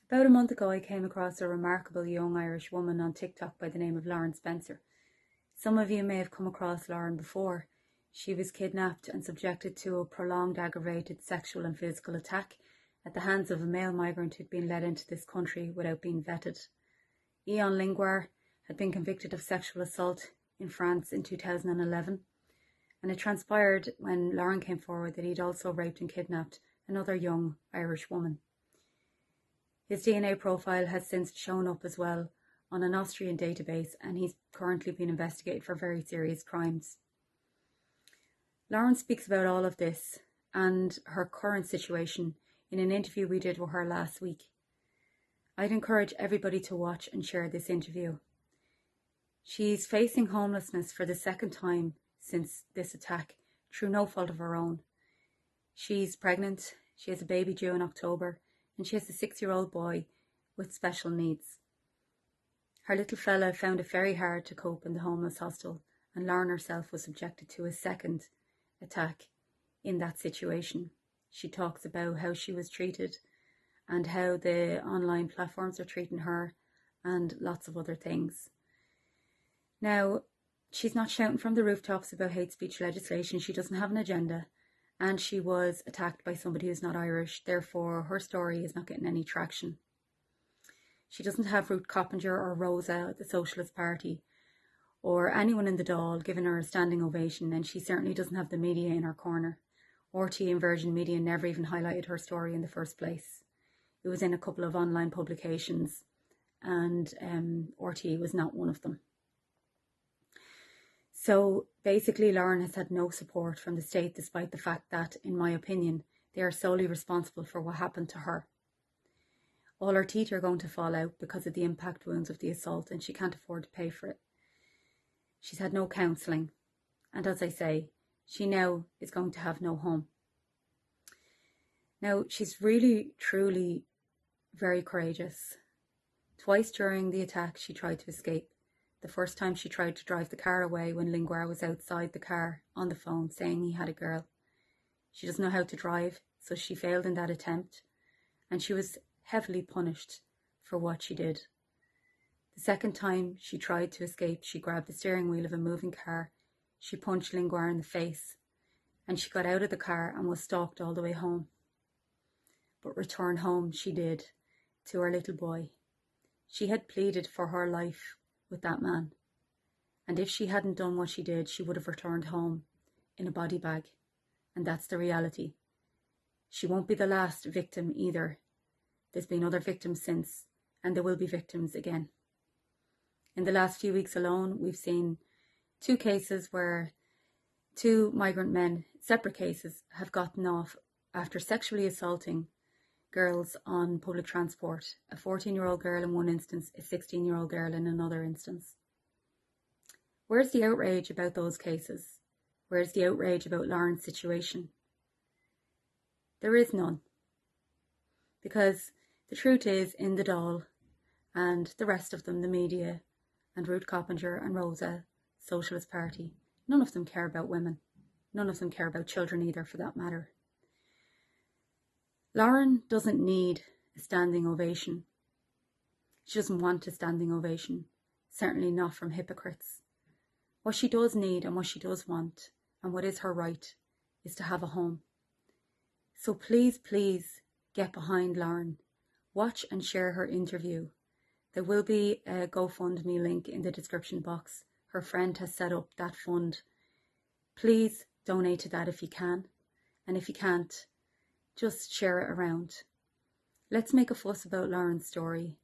About a month ago, I came across a remarkable young Irish woman on TikTok by the name of Lauren Spencer. Some of you may have come across Lauren before. She was kidnapped and subjected to a prolonged aggravated sexual and physical attack at the hands of a male migrant who'd been let into this country without being vetted. Ian Linguar had been convicted of sexual assault in France in 2011, and it transpired when Lauren came forward that he'd also raped and kidnapped another young Irish woman. His DNA profile has since shown up as well on an Austrian database, and he's currently being investigated for very serious crimes. Lauren speaks about all of this and her current situation in an interview we did with her last week. I'd encourage everybody to watch and share this interview. She's facing homelessness for the second time since this attack through no fault of her own. She's pregnant, she has a baby due in October, and she has a 6-year-old boy with special needs. Her little fella found it very hard to cope in the homeless hostel, and Lauren herself was subjected to a second attack in that situation. She talks about how she was treated and how the online platforms are treating her and lots of other things. Now, she's not shouting from the rooftops about hate speech legislation. She doesn't have an agenda. And she was attacked by somebody who's not Irish, therefore her story is not getting any traction. She doesn't have Ruth Coppinger or Rosa at the Socialist Party or anyone in the Dáil giving her a standing ovation, and she certainly doesn't have the media in her corner. RTÉ and Virgin Media never even highlighted her story in the first place. It was in a couple of online publications, and RTÉ was not one of them. So basically, Lauren has had no support from the state, despite the fact that, in my opinion, they are solely responsible for what happened to her. All her teeth are going to fall out because of the impact wounds of the assault, and she can't afford to pay for it. She's had no counselling, and as I say, she now is going to have no home. Now, she's really, truly very courageous. Twice during the attack, she tried to escape. The first time she tried to drive the car away when Linguar was outside the car on the phone saying he had a girl. She doesn't know how to drive, so she failed in that attempt, and she was heavily punished for what she did. The second time she tried to escape, she grabbed the steering wheel of a moving car, she punched Linguar in the face, and she got out of the car and was stalked all the way home. But return home she did, to her little boy. She had pleaded for her life with that man, and if she hadn't done what she did, she would have returned home in a body bag, and that's the reality. She won't be the last victim either. There's been other victims since, and there will be victims again. In the last few weeks alone, we've seen 2 cases where 2 migrant men, separate cases, have gotten off after sexually assaulting girls on public transport. A 14-year-old girl in one instance, a 16-year-old girl in another instance. Where's the outrage about those cases? Where's the outrage about Lauren's situation? There is none. Because the truth is, in the Dáil and the rest of them, the media and Ruth Coppinger and Rosa, Socialist Party, none of them care about women. None of them care about children either, for that matter. Lauren doesn't need a standing ovation. She doesn't want a standing ovation, certainly not from hypocrites. What she does need and what she does want, and what is her right, is to have a home. So please, please get behind Lauren. Watch and share her interview. There will be a GoFundMe link in the description box. Her friend has set up that fund. Please donate to that if you can, and if you can't, just share it around. Let's make a fuss about Lauren's story,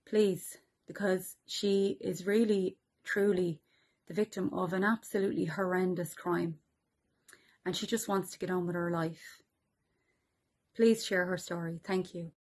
please, because she is really, truly the victim of an absolutely horrendous crime, and she just wants to get on with her life. Please share her story. Thank you.